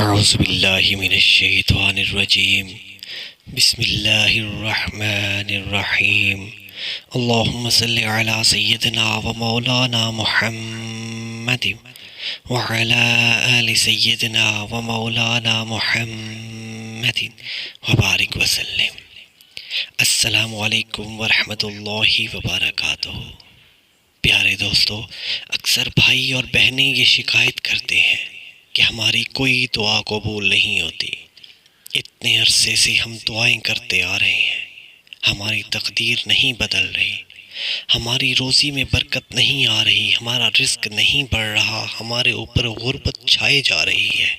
اعوذ باللہ من الشیطان الرجیم بسم اللہ الرحمن الرحیم اللہم صلی علی سیدنا و مولانا محمد وعلی آل سیدنا و مولانا محمد وبارک وسلم۔ السلام علیکم ورحمۃ اللہ وبرکاتہ۔ پیارے دوستو، اکثر بھائی اور بہنیں یہ شکایت کرتے ہیں کہ ہماری کوئی دعا قبول نہیں ہوتی۔ اتنے عرصے سے ہم دعائیں کرتے آ رہے ہیں، ہماری تقدیر نہیں بدل رہی، ہماری روزی میں برکت نہیں آ رہی، ہمارا رزق نہیں بڑھ رہا، ہمارے اوپر غربت چھائے جا رہی ہے۔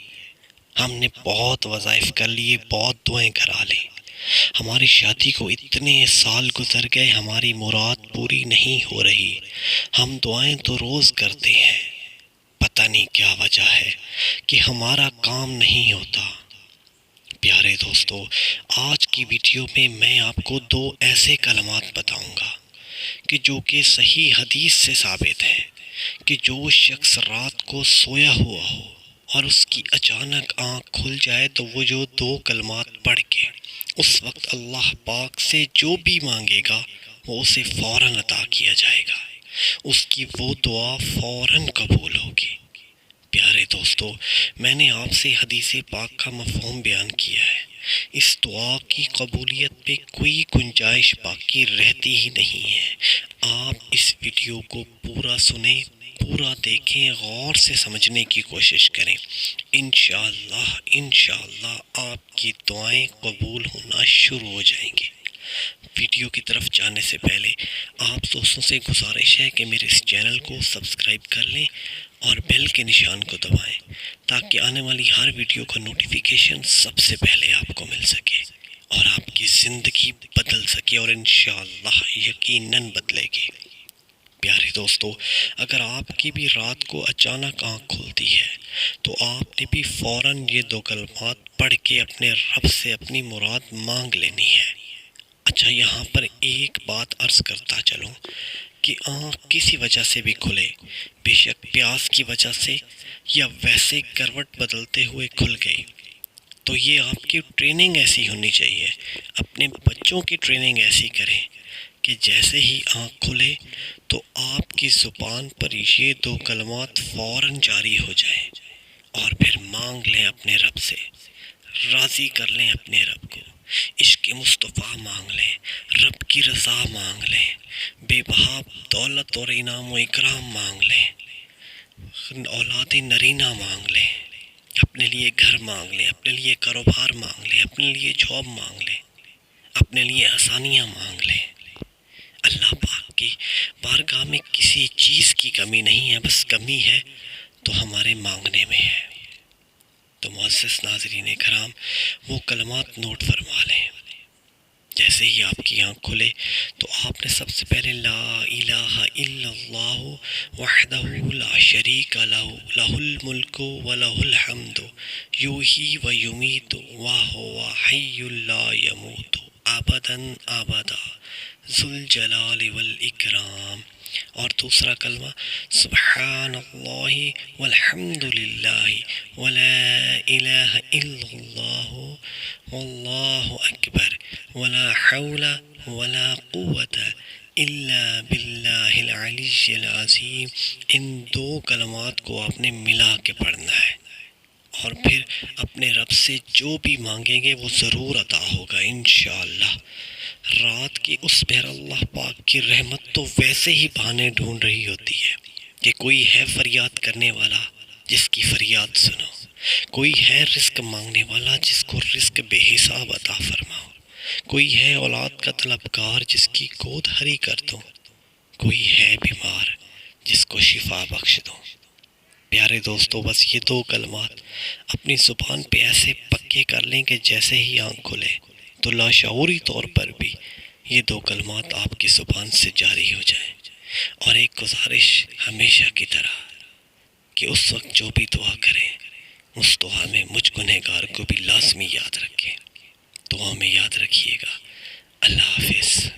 ہم نے بہت وظائف کر لیے، بہت دعائیں کرا لی، ہماری شادی کو اتنے سال گزر گئے، ہماری مراد پوری نہیں ہو رہی۔ ہم دعائیں تو روز کرتے ہیں، پتہ نہیں کیا وجہ ہے کہ ہمارا کام نہیں ہوتا۔ پیارے دوستو، آج کی ویڈیو میں میں آپ کو دو ایسے کلمات بتاؤں گا کہ صحیح حدیث سے ثابت ہیں کہ جو شخص رات کو سویا ہوا ہو اور اس کی اچانک آنکھ کھل جائے تو وہ جو دو کلمات پڑھ کے اس وقت اللہ پاک سے جو بھی مانگے گا وہ اسے فوراً عطا کیا جائے گا، اس کی وہ دعا فوراً قبول ہوگی۔ پیارے دوستو، میں نے آپ سے حدیث پاک کا مفہوم بیان کیا ہے۔ اس دعا کی قبولیت پہ کوئی گنجائش باقی رہتی ہی نہیں ہے۔ آپ اس ویڈیو کو پورا سنیں، پورا دیکھیں، غور سے سمجھنے کی کوشش کریں۔ انشاءاللہ آپ کی دعائیں قبول ہونا شروع ہو جائیں گی۔ ویڈیو کی طرف جانے سے پہلے آپ دوستوں سے گزارش ہے کہ میرے اس چینل کو سبسکرائب کر لیں اور بیل کے نشان کو دبائیں تاکہ آنے والی ہر ویڈیو کا نوٹیفیکیشن سب سے پہلے آپ کو مل سکے اور آپ کی زندگی بدل سکے، اور انشاءاللہ یقیناً بدلے گی۔ پیارے دوستو، اگر آپ کی بھی رات کو اچانک آنکھ کھلتی ہے تو آپ نے بھی فوراً یہ دو کلمات پڑھ کے اپنے رب سے اپنی مراد مانگ لینی ہے۔ اچھا، یہاں پر ایک بات عرض کرتا چلوں کہ آنکھ کسی وجہ سے بھی کھلے، بے شک پیاس کی وجہ سے یا ویسے کروٹ بدلتے ہوئے کھل گئی، تو یہ آپ کی ٹریننگ ایسی ہونی چاہیے، اپنے بچوں کی ٹریننگ ایسی کریں کہ جیسے ہی آنکھ کھلے تو آپ کی زبان پر یہ دو کلمات فوراً جاری ہو جائیں، اور پھر مانگ لیں اپنے رب سے، راضی کر لیں اپنے رب کو، عشق مصطفیٰ مانگ لیں، رب کی رضا مانگ لیں، بے بہا دولت اور انعام و اکرام مانگ لیں، اولاد نرینہ مانگ لیں، اپنے لیے گھر مانگ لیں، اپنے لیے کاروبار مانگ لیں، اپنے لیے جاب مانگ لیں، اپنے لیے آسانیاں مانگ لیں۔ اللہ پاک کی بارگاہ میں کسی چیز کی کمی نہیں ہے، بس کمی ہے تو ہمارے مانگنے میں ہے۔ تو معزز ناظرین کرام، وہ کلمات نوٹ فرما لیں۔ جیسے ہی آپ کی آنکھ کھلے تو آپ نے سب سے پہلے لا الہ الا اللہ وحدہ لا شریک لہ لہ الملک ولہ الحمد یحیی و یمیت وہو حی لا یموت ابدا ابدا ذو الجلال والاکرام۔ اور دوسرا کلمہ سبحان اللہ والحمد للہ ولا الہ الا اللہ واللہ اکبر ولا حول ولا قوت الا باللہ العلی العظیم۔ ان دو کلمات کو آپ نے ملا کے پڑھنا ہے، اور پھر اپنے رب سے جو بھی مانگیں گے وہ ضرور عطا ہوگا انشاءاللہ۔ رات کی اس پہر اللہ پاک کی رحمت تو ویسے ہی بہانے ڈھونڈ رہی ہوتی ہے کہ کوئی ہے فریاد کرنے والا جس کی فریاد سنو، کوئی ہے رزق مانگنے والا جس کو رزق بے حساب عطا فرماؤ، کوئی ہے اولاد کا طلبگار جس کی گود ہری کر دو، کوئی ہے بیمار جس کو شفا بخش دو۔ پیارے دوستو، بس یہ دو کلمات اپنی زبان پہ ایسے پکے کر لیں کہ جیسے ہی آنکھ کھلے تو لاشعوری طور پر بھی یہ دو کلمات آپ کی زبان سے جاری ہو جائیں۔ اور ایک گزارش ہمیشہ کی طرح کہ اس وقت جو بھی دعا کریں اس دعا میں مجھ گنہگار کو بھی لازمی یاد رکھیں۔ دعا میں یاد رکھیے گا۔ اللہ حافظ۔